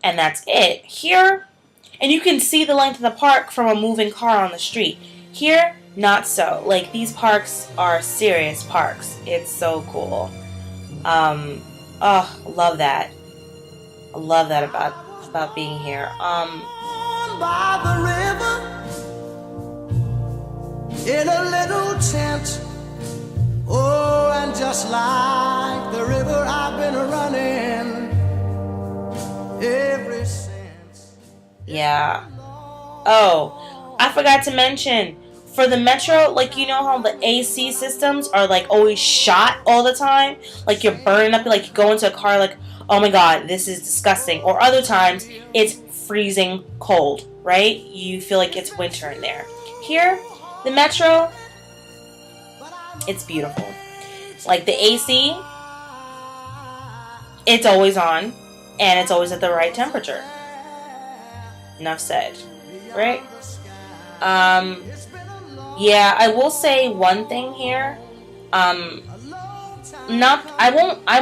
and that's it. Here, and you can see the length of the park from a moving car on the street. Here, not so. Like, these parks are serious parks. It's so cool. Love that. I love that about being here. By the river in a little tent. Oh, and just like the river, I've been running ever since. Yeah. Oh, I forgot to mention, for the metro, like, you know how the AC systems are like always shot all the time? Like, you're burning up, like you go into a car like, oh my god, this is disgusting. Or other times, it's freezing cold, right? You feel like it's winter in there. Here, the metro, it's beautiful. Like, the AC, it's always on, and it's always at the right temperature. Enough said. Right? Yeah, I will say one thing here. I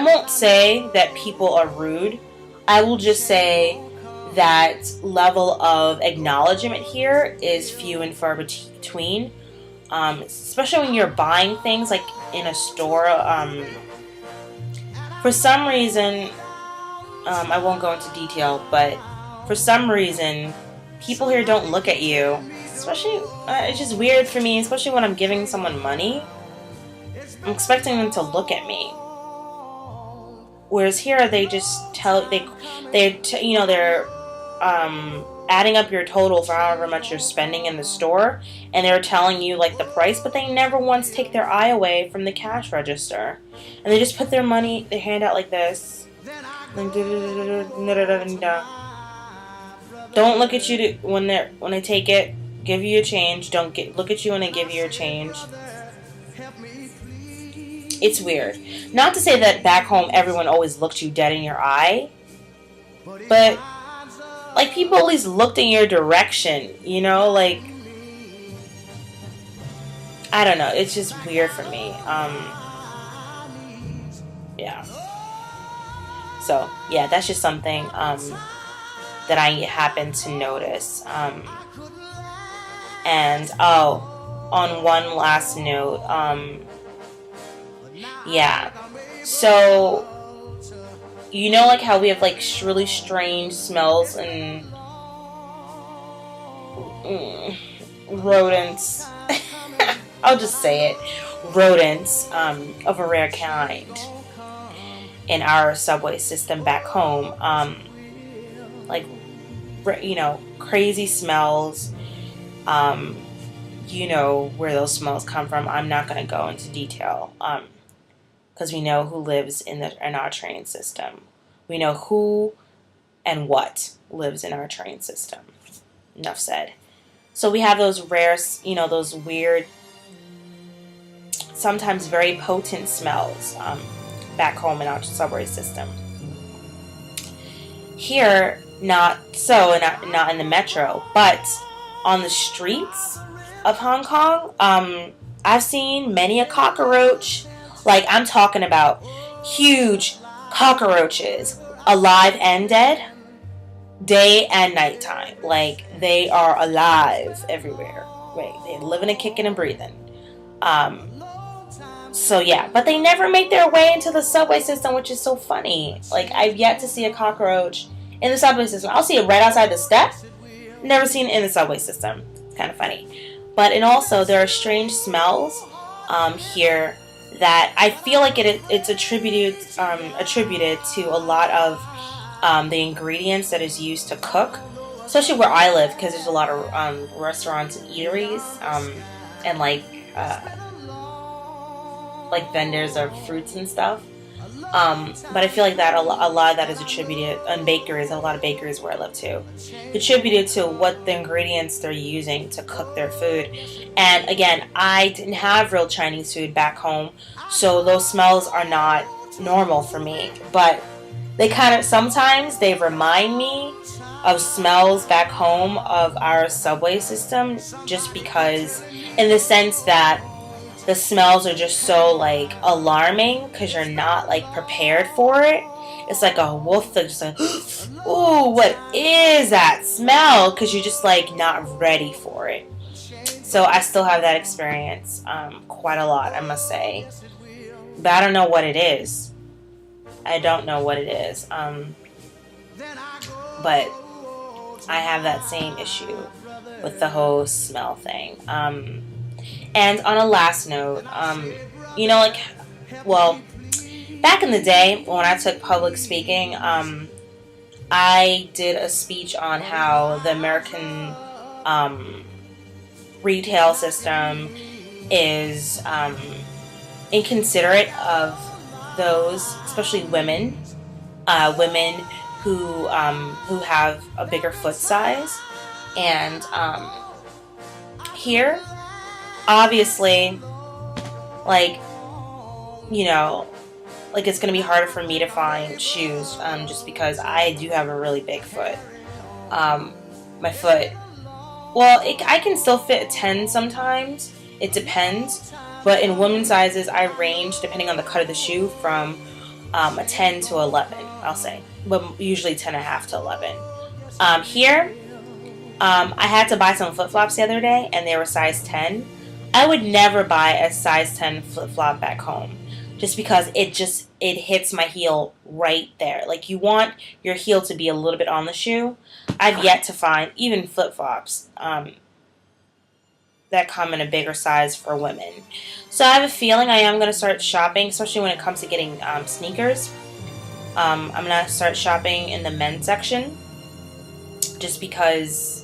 won't say that people are rude. I will just say that level of acknowledgement here is few and far between. Especially when you're buying things like in a store. For some reason, I won't go into detail, but for some reason, people here don't look at you. Especially, it's just weird for me, especially when I'm giving someone money. I'm expecting them to look at me. Whereas here, they just they're adding up your total for however much you're spending in the store, and they're telling you like the price, but they never once take their eye away from the cash register, and they just put their hand out like this. Don't look at you when they take it, give you your change. Don't look at you when they give you your change. It's weird. Not to say that back home everyone always looked you dead in your eye, but like people at least looked in your direction, you know, like I don't know, it's just weird for me. Yeah. So, yeah, that's just something that I happen to notice. And on one last note, yeah. So, you know, like how we have like really strange smells and rodents. I'll just say it, rodents of a rare kind in our subway system back home. Like, you know, crazy smells. You know where those smells come from. I'm not going to go into detail because we know who lives in our train system. We know who and what lives in our train system. Enough said. So we have those rare, you know, those weird, sometimes very potent smells back home in our subway system. Here, not so, not in the metro, but on the streets of Hong Kong, I've seen many a cockroach. Like, I'm talking about huge cockroaches, alive and dead, day and nighttime. Like, they are alive everywhere. Right, they're living and kicking and breathing. So yeah, but they never make their way into the subway system, which is so funny. Like, I've yet to see a cockroach in the subway system. I'll see it right outside the steps. Never seen it in the subway system. It's kind of funny. But, and also, there are strange smells here that I feel like it's attributed to a lot of the ingredients that is used to cook, especially where I live, because there's a lot of restaurants and eateries and like vendors of fruits and stuff. But I feel like that a lot of that is attributed, and bakeries, a lot of bakeries where I live too, attributed to what the ingredients they're using to cook their food. And again, I didn't have real Chinese food back home, so those smells are not normal for me. But they kind of, sometimes they remind me of smells back home of our subway system, just because, in the sense that the smells are just so, like, alarming because you're not, like, prepared for it. It's like a wolf that's just like, ooh, what is that smell? Because you're just like not ready for it. So I still have that experience quite a lot, I must say. But I don't know what it is. I don't know what it is. But I have that same issue with the whole smell thing. And on a last note, like, well, back in the day when I took public speaking, I did a speech on how the American retail system is inconsiderate of those, especially women, who have a bigger foot size, and here, obviously, like, like it's gonna be harder for me to find shoes, just because I do have a really big foot. My foot, well, I can still fit a 10 sometimes. It depends. But in women's sizes, I range, depending on the cut of the shoe, from a 10 to 11, I'll say. But usually 10.5 to 11. Here, I had to buy some flip-flops the other day, and they were size 10. I would never buy a size 10 flip-flop back home, just because it hits my heel right there. Like, you want your heel to be a little bit on the shoe. I've yet to find even flip-flops that come in a bigger size for women. So I have a feeling I am going to start shopping, especially when it comes to getting sneakers. I'm going to start shopping in the men's section, just because,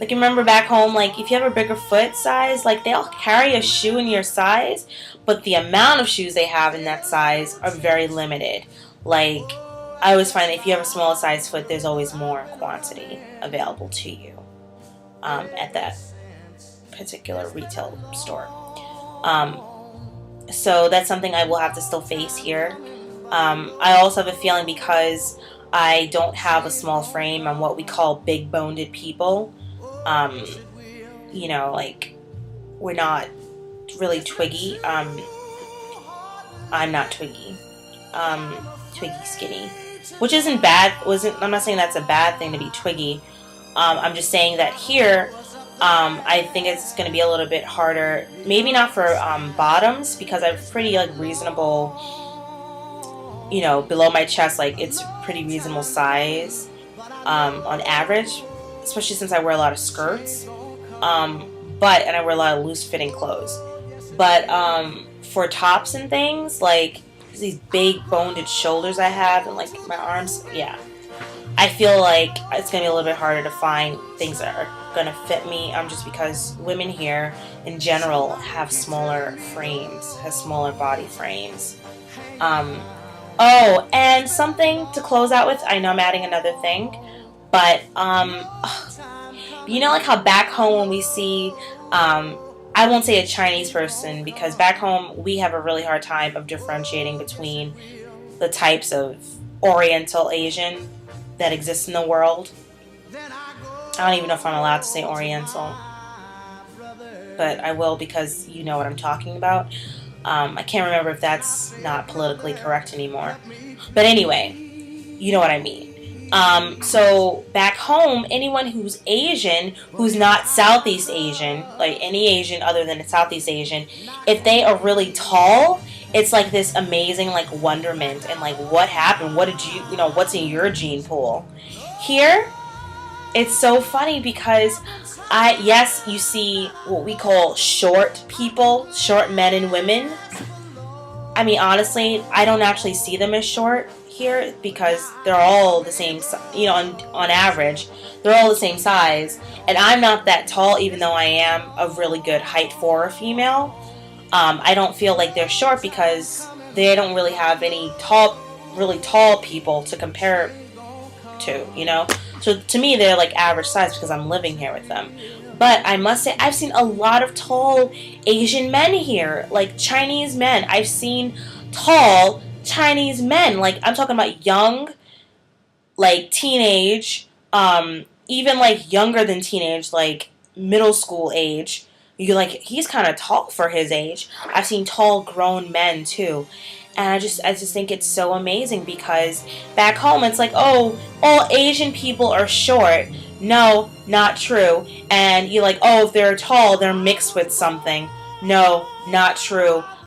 like, remember back home, like, if you have a bigger foot size, like, they all carry a shoe in your size, but the amount of shoes they have in that size are very limited. Like, I always find that if you have a smaller size foot, there's always more quantity available to you at that particular retail store. So that's something I will have to still face here. I also have a feeling, because I don't have a small frame, I'm what we call big-boned people. Like, we're not really twiggy. I'm not twiggy. Twiggy skinny, which isn't bad. I'm not saying that's a bad thing to be twiggy. I'm just saying that here, I think it's going to be a little bit harder. Maybe not for bottoms, because I'm pretty reasonable. Below my chest, like, it's pretty reasonable size on average, especially since I wear a lot of skirts. And I wear a lot of loose-fitting clothes. But for tops and things, like these big boned shoulders I have, and like my arms, yeah, I feel like it's gonna be a little bit harder to find things that are gonna fit me. Just because women here in general have smaller frames, have smaller body frames. Oh, and something to close out with. I know I'm adding another thing, but like how back home when we see, I won't say a Chinese person, because back home we have a really hard time of differentiating between the types of Oriental Asian that exist in the world. I don't even know if I'm allowed to say Oriental, but I will, because you know what I'm talking about. I can't remember if that's not politically correct anymore. But anyway, you know what I mean. So back home, anyone who's Asian, who's not Southeast Asian, like any Asian other than Southeast Asian, if they are really tall, it's like this amazing like wonderment, and like, what happened? What did you what's in your gene pool? Here, it's so funny, because yes, you see what we call short people, short men and women. I mean, honestly, I don't actually see them as short here, because they're all the same, on average, they're all the same size. And I'm not that tall, even though I am a really good height for a female. I don't feel like they're short, because they don't really have any really tall people to compare to, So to me, they're like average size, because I'm living here with them. But I must say, I've seen a lot of tall Asian men here, like Chinese men. I've seen tall Chinese men, like, I'm talking about young, like teenage, even like younger than teenage, like middle school age. You're like, he's kind of tall for his age. I've seen tall grown men too. And I just think it's so amazing, because back home it's like, oh, all Asian people are short. No, not true. And you're like, oh, if they're tall, they're mixed with something. No, not true.